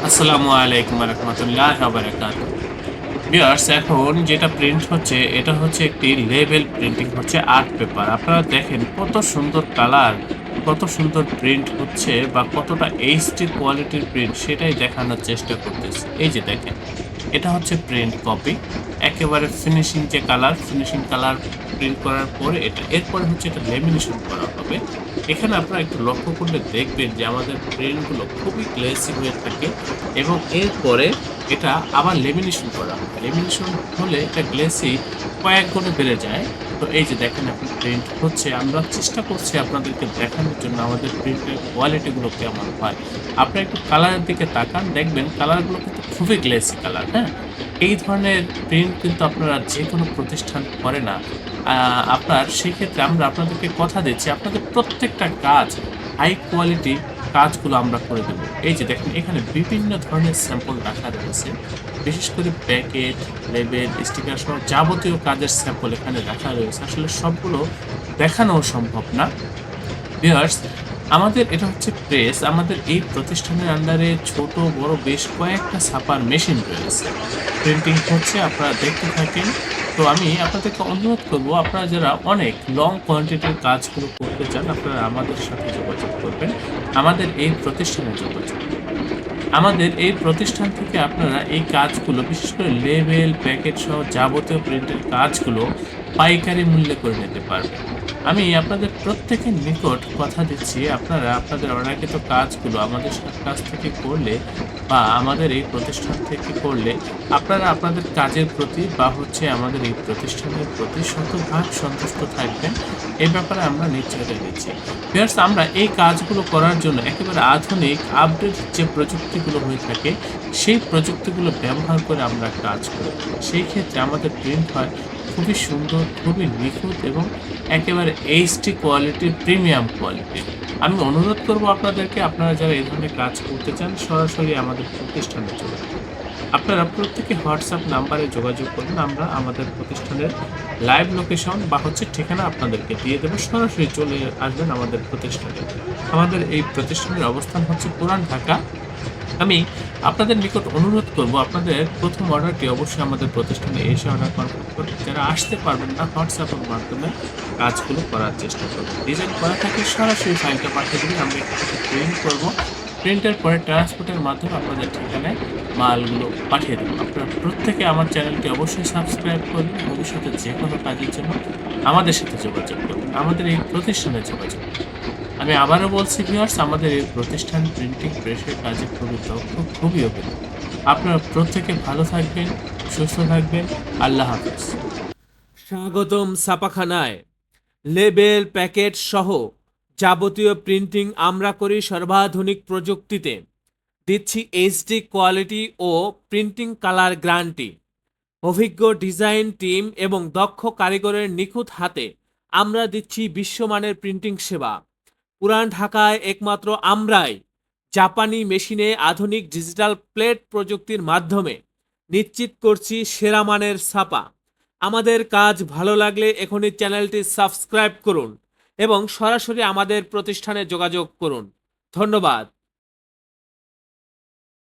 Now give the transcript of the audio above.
আসসালামু আলাইকুম রহমতুল্লাহ বারাকাত। ভিউয়ার্স, এখন যেটা প্রিন্ট হচ্ছে এটা হচ্ছে একটি লেবেল প্রিন্টিং হচ্ছে আর্ট পেপার। আপনারা দেখেন কত সুন্দর কালার, কত সুন্দর প্রিন্ট হচ্ছে বা কতটা এইচডি কোয়ালিটির প্রিন্ট সেটাই দেখানোর চেষ্টা করতেছি। এই যে দেখেন, এটা হচ্ছে প্রিন্ট কপি, একেবারে ফিনিশিং যে কালার, ফিনিশিং কালার প্রিন্ট করার পরে এরপরে হচ্ছে এটা লেমিনেশন করা হবে। এখানে আপনারা একটু লক্ষ্য করলে দেখবেন যে আমাদের প্রিন্টগুলো খুবই গ্লেসি হয়ে থাকে এবং এরপরে এটা আবার লেমিনেশন করা হয়। লেমিনেশন হলে এটা গ্লেসি কয়েক গুণে বেড়ে যায়। তো এই যে দেখেন এখন প্রিন্ট হচ্ছে। আমরা চেষ্টা করছি আপনাদেরকে দেখানোর জন্য আমাদের প্রিন্টের কোয়ালিটিগুলো কেমন হয়। আপনারা একটু কালারের দিকে তাকান, দেখবেন কালারগুলো কিন্তু খুবই গ্লেসি কালার, হ্যাঁ? এই ধরনের প্রিন্ট কিন্তু আপনারা যেকোনো প্রতিষ্ঠান করে না। আপনার সেক্ষেত্রে আমরা আপনাদেরকে কথা দিচ্ছি, আপনাদের প্রত্যেকটা কাজ হাই কোয়ালিটি কাজগুলো আমরা করে দেব। এই যে দেখেন এখানে বিভিন্ন ধরনের স্যাম্পল রাখা রয়েছে। বিশেষ করে প্যাকেট, লেবেল, স্টিকার সহ যাবতীয় কাজের স্যাম্পল এখানে রাখা রয়েছে। আসলে সবগুলো দেখানোও সম্ভব না। ভিউয়ার্স, আমাদের এটা হচ্ছে প্রেস। আমাদের এই প্রতিষ্ঠানের আন্ডারে ছোট বড় বেশ কয়েকটা ছাপার মেশিন রয়েছে। প্রিন্টিং হচ্ছে, আপনারা দেখতে থাকেন। তো আমি আপনাদেরকে অনুরোধ করব, আপনারা যারা অনেক লং কোয়ান্টিটির কাজগুলো করতে চান আপনারা আমাদের সাথে যোগাযোগ করবেন। আমাদের এই প্রতিষ্ঠানে যোগাযোগ করবেন। আমাদের এই প্রতিষ্ঠান থেকে আপনারা এই কাজগুলো বিশেষ করে লেবেল, প্যাকেট সহ যাবতীয় প্রিন্টের কাজগুলো পাইকারি মূল্যে করে নিতে পারবেন। আমি আপনাদের প্রত্যেকের নিকট কথা দিচ্ছি, আপনারা আপনাদের অর্ডারকৃত কাজগুলো আমাদের কাছ থেকে করলে বা আমাদের এই প্রতিষ্ঠান থেকে করলে আপনারা আপনাদের কাজের প্রতি বা হচ্ছে আমাদের এই প্রতিষ্ঠানের প্রতি শতভাগ সন্তুষ্ট থাকবেন। এই ব্যাপারে আমরা নিশ্চয়তা দিচ্ছি। ভিউয়ার্স, আমরা এই কাজগুলো করার জন্য একেবারে আধুনিক আপডেট যে প্রযুক্তিগুলো হয়ে থাকে সেই প্রযুক্তিগুলো ব্যবহার করে আমরা কাজ করি। সেই ক্ষেত্রে আমাদের প্রিন্ট হয় খুবই সুন্দর, খুবই নিখুঁত এবং একেবারে এইচডি কোয়ালিটির, প্রিমিয়াম কোয়ালিটির। আমি অনুরোধ করব আপনাদেরকে, আপনারা যারা এই ধরনের কাজ করতে চান সরাসরি আমাদের প্রতিষ্ঠানে চলে আসুন। আপনারা প্রত্যেকে হোয়াটসঅ্যাপ নাম্বারে যোগাযোগ করবেন। আমরা আমাদের প্রতিষ্ঠানের লাইভ লোকেশন বা হচ্ছে ঠিকানা আপনাদেরকে দিয়ে দেবো। সরাসরি চলে আসবেন আমাদের প্রতিষ্ঠানে। আমাদের এই প্রতিষ্ঠানের অবস্থান হচ্ছে পুরান ঢাকা। আমি আপনাদের নিকট অনুরোধ করব, আপনাদের প্রথম অর্ডারটি অবশ্যই আমাদের প্রতিষ্ঠানে এসে অর্ডার কনফার্ম করবেন। যারা আসতে পারবেন না হোয়াটসঅ্যাপের মাধ্যমে কাজগুলো করার চেষ্টা করবেন। ডিজাইন করা থাকে সরাসরি ফাইলটা পাঠিয়ে দিবেন, আমরা একটু প্রিন্ট করব। প্রিন্টের পরে ট্রান্সপোর্টের মাধ্যমে আপনাদের ঠিকানায় মালগুলো পাঠিয়ে দেবো। আপনারা প্রত্যেকে আমার চ্যানেলটি অবশ্যই সাবস্ক্রাইব করবেন। ভবিষ্যতে যে কোনো কাজের জন্য আমাদের সাথে যোগাযোগ করবেন, আমাদের এই প্রতিষ্ঠানে যোগাযোগ করবেন। আমি আবারও বলছি ভিউয়ার্স, আমাদের এই প্রতিষ্ঠান প্রিন্টিং প্রেসের কাজে খুবই দক্ষ, খুবই অভিজ্ঞ। আপনারা প্রত্যেকে ভালো থাকবেন, সুস্থ থাকবেন। আল্লাহ হাফেজ। স্বাগতম ছাপাখানায়। লেবেল, প্যাকেট সহ যাবতীয় প্রিন্টিং আমরা করি সর্বাধুনিক প্রযুক্তিতে। দিচ্ছি এইচডি কোয়ালিটি ও প্রিন্টিং কালার গ্যারান্টি। অভিজ্ঞ ডিজাইন টিম এবং দক্ষ কারিগরের নিখুঁত হাতে আমরা দিচ্ছি বিশ্বমানের প্রিন্টিং সেবা। পুরান ঢাকায় একমাত্র আমরাই জাপানি মেশিনে আধুনিক ডিজিটাল প্লেট প্রযুক্তির মাধ্যমে নিশ্চিত করছি সেরা মানের ছাপা। আমাদের কাজ ভালো লাগলে এখনই চ্যানেলটি সাবস্ক্রাইব করুন এবং সরাসরি আমাদের প্রতিষ্ঠানে যোগাযোগ করুন। ধন্যবাদ।